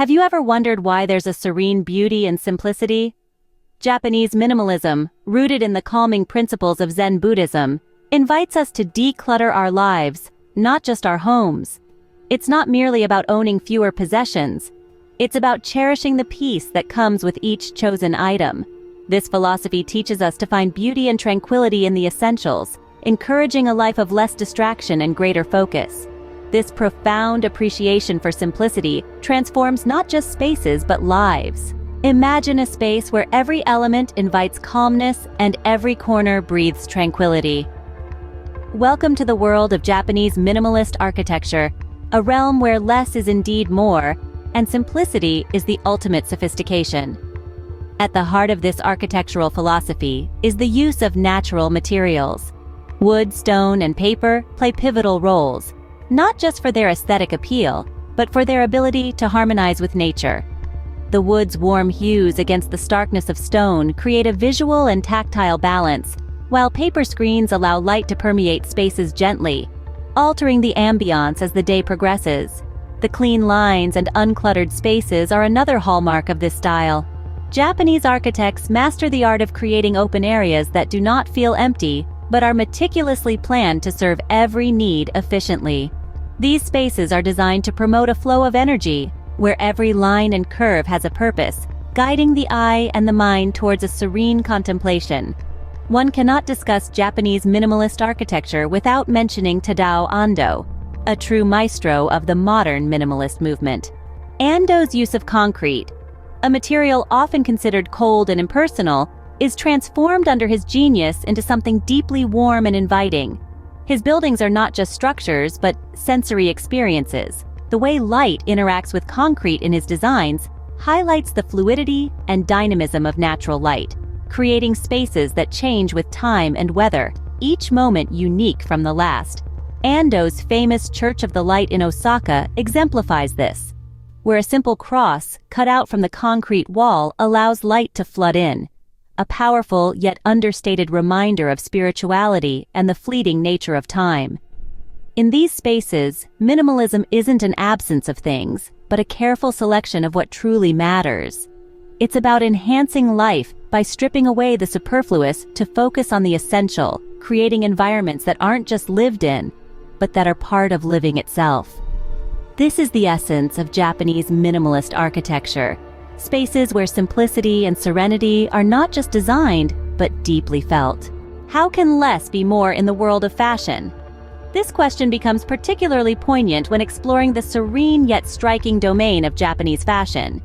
Have you ever wondered why there's a serene beauty in simplicity? Japanese minimalism, rooted in the calming principles of Zen Buddhism, invites us to declutter our lives, not just our homes. It's not merely about owning fewer possessions. It's about cherishing the peace that comes with each chosen item. This philosophy teaches us to find beauty and tranquility in the essentials, encouraging a life of less distraction and greater focus. This profound appreciation for simplicity transforms not just spaces but lives. Imagine a space where every element invites calmness and every corner breathes tranquility. Welcome to the world of Japanese minimalist architecture, a realm where less is indeed more, and simplicity is the ultimate sophistication. At the heart of this architectural philosophy is the use of natural materials. Wood, stone, and paper play pivotal roles, not just for their aesthetic appeal, but for their ability to harmonize with nature. The wood's warm hues against the starkness of stone create a visual and tactile balance, while paper screens allow light to permeate spaces gently, altering the ambiance as the day progresses. The clean lines and uncluttered spaces are another hallmark of this style. Japanese architects master the art of creating open areas that do not feel empty, but are meticulously planned to serve every need efficiently. These spaces are designed to promote a flow of energy, where every line and curve has a purpose, guiding the eye and the mind towards a serene contemplation. One cannot discuss Japanese minimalist architecture without mentioning Tadao Ando, a true maestro of the modern minimalist movement. Ando's use of concrete, a material often considered cold and impersonal, is transformed under his genius into something deeply warm and inviting. His buildings are not just structures, but sensory experiences. The way light interacts with concrete in his designs highlights the fluidity and dynamism of natural light, creating spaces that change with time and weather, each moment unique from the last. Ando's famous Church of the Light in Osaka exemplifies this, where a simple cross cut out from the concrete wall allows light to flood in, a powerful yet understated reminder of spirituality and the fleeting nature of time. In these spaces, minimalism isn't an absence of things, but a careful selection of what truly matters. It's about enhancing life by stripping away the superfluous to focus on the essential, creating environments that aren't just lived in, but that are part of living itself. This is the essence of Japanese minimalist architecture. Spaces where simplicity and serenity are not just designed, but deeply felt. How can less be more in the world of fashion? This question becomes particularly poignant when exploring the serene yet striking domain of Japanese fashion.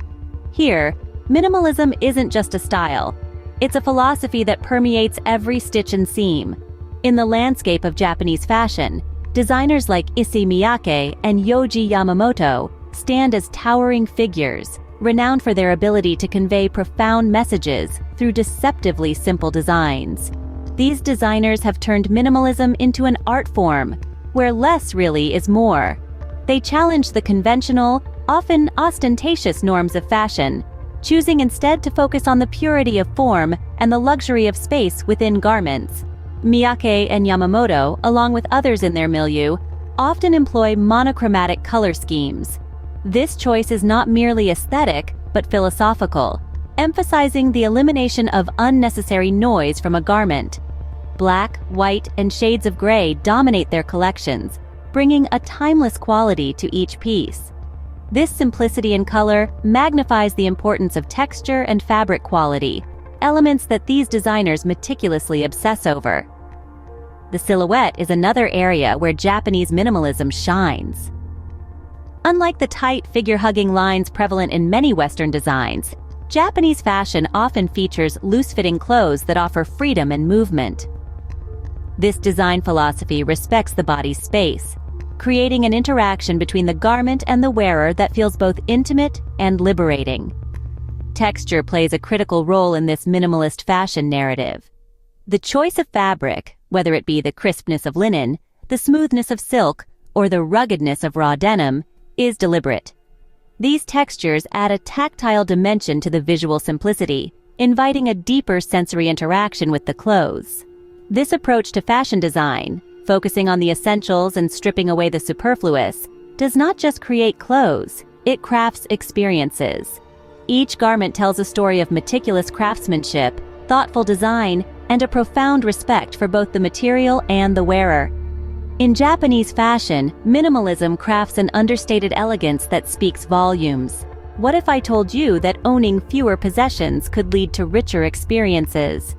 Here, minimalism isn't just a style. It's a philosophy that permeates every stitch and seam. In the landscape of Japanese fashion, designers like Issey Miyake and Yohji Yamamoto stand as towering figures, renowned for their ability to convey profound messages through deceptively simple designs. These designers have turned minimalism into an art form, where less really is more. They challenge the conventional, often ostentatious norms of fashion, choosing instead to focus on the purity of form and the luxury of space within garments. Miyake and Yamamoto, along with others in their milieu, often employ monochromatic color schemes. This choice is not merely aesthetic, but philosophical, emphasizing the elimination of unnecessary noise from a garment. Black, white, and shades of gray dominate their collections, bringing a timeless quality to each piece. This simplicity in color magnifies the importance of texture and fabric quality, elements that these designers meticulously obsess over. The silhouette is another area where Japanese minimalism shines. Unlike the tight, figure-hugging lines prevalent in many Western designs, Japanese fashion often features loose-fitting clothes that offer freedom and movement. This design philosophy respects the body's space, creating an interaction between the garment and the wearer that feels both intimate and liberating. Texture plays a critical role in this minimalist fashion narrative. The choice of fabric, whether it be the crispness of linen, the smoothness of silk, or the ruggedness of raw denim, is deliberate. These textures add a tactile dimension to the visual simplicity, inviting a deeper sensory interaction with the clothes. This approach to fashion design, focusing on the essentials and stripping away the superfluous, does not just create clothes, it crafts experiences. Each garment tells a story of meticulous craftsmanship, thoughtful design, and a profound respect for both the material and the wearer. In Japanese fashion, minimalism crafts an understated elegance that speaks volumes. What if I told you that owning fewer possessions could lead to richer experiences?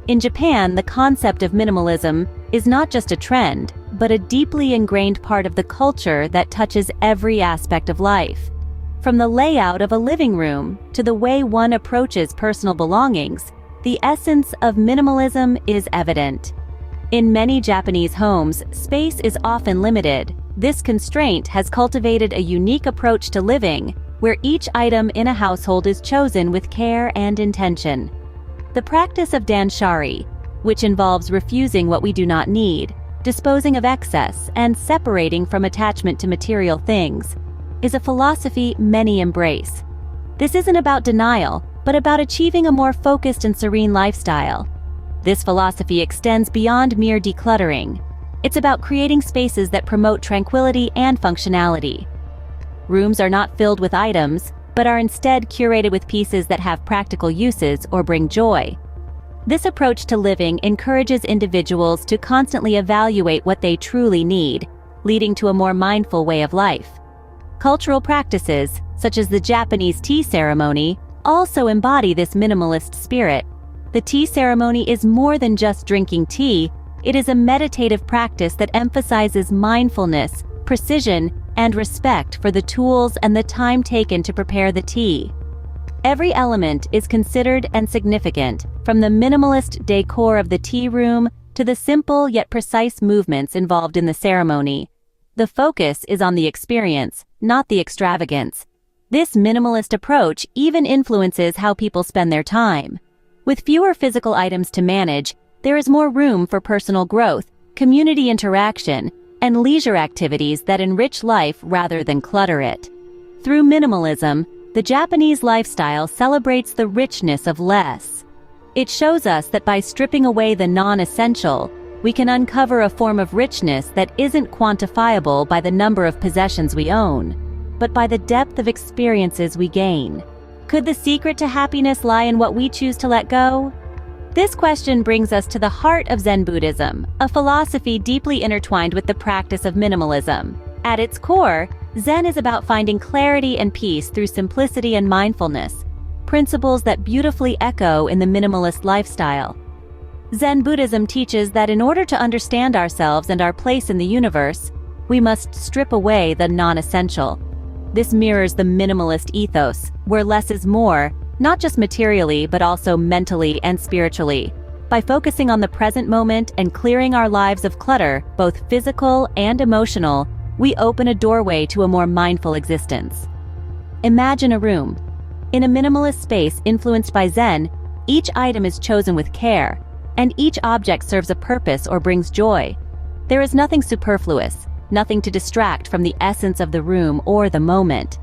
In Japan, the concept of minimalism is not just a trend, but a deeply ingrained part of the culture that touches every aspect of life. From the layout of a living room to the way one approaches personal belongings, the essence of minimalism is evident. In many Japanese homes, space is often limited. This constraint has cultivated a unique approach to living, where each item in a household is chosen with care and intention. The practice of danshari, which involves refusing what we do not need, disposing of excess, and separating from attachment to material things, is a philosophy many embrace. This isn't about denial, but about achieving a more focused and serene lifestyle. This philosophy extends beyond mere decluttering. It's about creating spaces that promote tranquility and functionality. Rooms are not filled with items, but are instead curated with pieces that have practical uses or bring joy. This approach to living encourages individuals to constantly evaluate what they truly need, leading to a more mindful way of life. Cultural practices, such as the Japanese tea ceremony, also embody this minimalist spirit. The tea ceremony is more than just drinking tea, it is a meditative practice that emphasizes mindfulness, precision, and respect for the tools and the time taken to prepare the tea. Every element is considered and significant, from the minimalist decor of the tea room to the simple yet precise movements involved in the ceremony. The focus is on the experience, not the extravagance. This minimalist approach even influences how people spend their time. With fewer physical items to manage, there is more room for personal growth, community interaction, and leisure activities that enrich life rather than clutter it. Through minimalism, the Japanese lifestyle celebrates the richness of less. It shows us that by stripping away the non-essential, we can uncover a form of richness that isn't quantifiable by the number of possessions we own, but by the depth of experiences we gain. Could the secret to happiness lie in what we choose to let go? This question brings us to the heart of Zen Buddhism, a philosophy deeply intertwined with the practice of minimalism. At its core, Zen is about finding clarity and peace through simplicity and mindfulness, principles that beautifully echo in the minimalist lifestyle. Zen Buddhism teaches that in order to understand ourselves and our place in the universe, we must strip away the non-essential. This mirrors the minimalist ethos, where less is more, not just materially but also mentally and spiritually. By focusing on the present moment and clearing our lives of clutter, both physical and emotional, we open a doorway to a more mindful existence. Imagine a room. In a minimalist space influenced by Zen, each item is chosen with care, and each object serves a purpose or brings joy. There is nothing superfluous, nothing to distract from the essence of the room or the moment.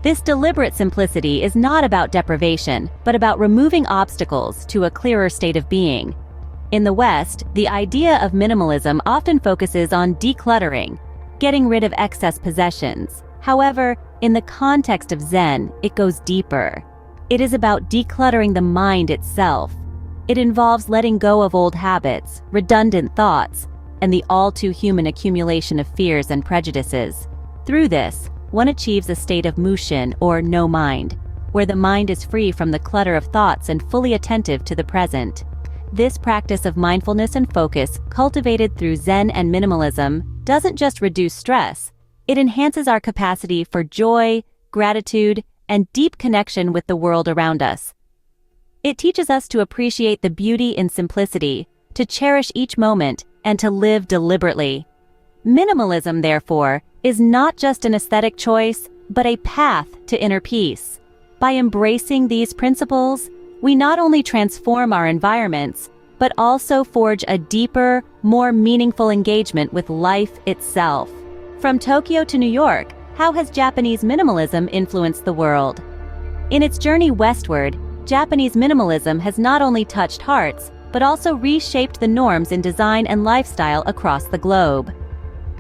This deliberate simplicity is not about deprivation, but about removing obstacles to a clearer state of being. In the West, the idea of minimalism often focuses on decluttering, getting rid of excess possessions. However, in the context of Zen, it goes deeper. It is about decluttering the mind itself. It involves letting go of old habits, redundant thoughts, and the all-too-human accumulation of fears and prejudices. Through this, one achieves a state of mushin or no mind, where the mind is free from the clutter of thoughts and fully attentive to the present. This practice of mindfulness and focus, cultivated through Zen and minimalism, doesn't just reduce stress, it enhances our capacity for joy, gratitude, and deep connection with the world around us. It teaches us to appreciate the beauty in simplicity, to cherish each moment, and to live deliberately. Minimalism, therefore, is not just an aesthetic choice, but a path to inner peace. By embracing these principles, we not only transform our environments, but also forge a deeper, more meaningful engagement with life itself. From Tokyo to New York, how has Japanese minimalism influenced the world? In its journey westward, Japanese minimalism has not only touched hearts, but also reshaped the norms in design and lifestyle across the globe.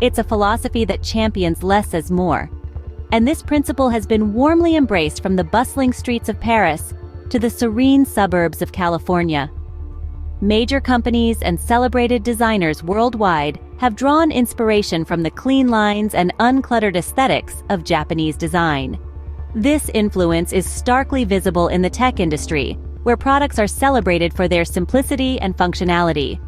It's a philosophy that champions less is more. and this principle has been warmly embraced from the bustling streets of Paris to the serene suburbs of California. Major companies and celebrated designers worldwide have drawn inspiration from the clean lines and uncluttered aesthetics of Japanese design. This influence is starkly visible in the tech industry, where products are celebrated for their simplicity and functionality.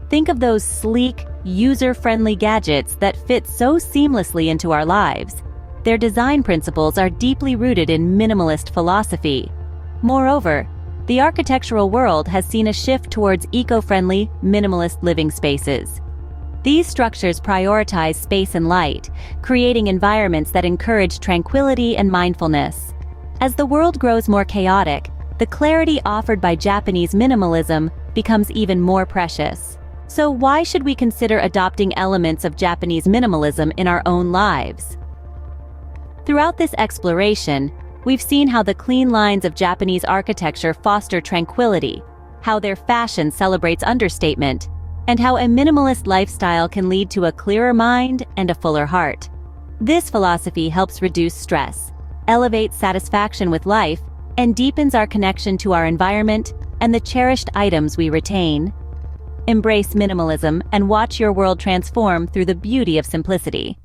Think of those sleek, user-friendly gadgets that fit so seamlessly into our lives. Their design principles are deeply rooted in minimalist philosophy. Moreover, the architectural world has seen a shift towards eco-friendly, minimalist living spaces. These structures prioritize space and light, creating environments that encourage tranquility and mindfulness. As the world grows more chaotic, the clarity offered by Japanese minimalism becomes even more precious. So why should we consider adopting elements of Japanese minimalism in our own lives? Throughout this exploration, we've seen how the clean lines of Japanese architecture foster tranquility, how their fashion celebrates understatement, and how a minimalist lifestyle can lead to a clearer mind and a fuller heart. This philosophy helps reduce stress, elevates satisfaction with life, and deepens our connection to our environment and the cherished items we retain. Embrace minimalism and watch your world transform through the beauty of simplicity.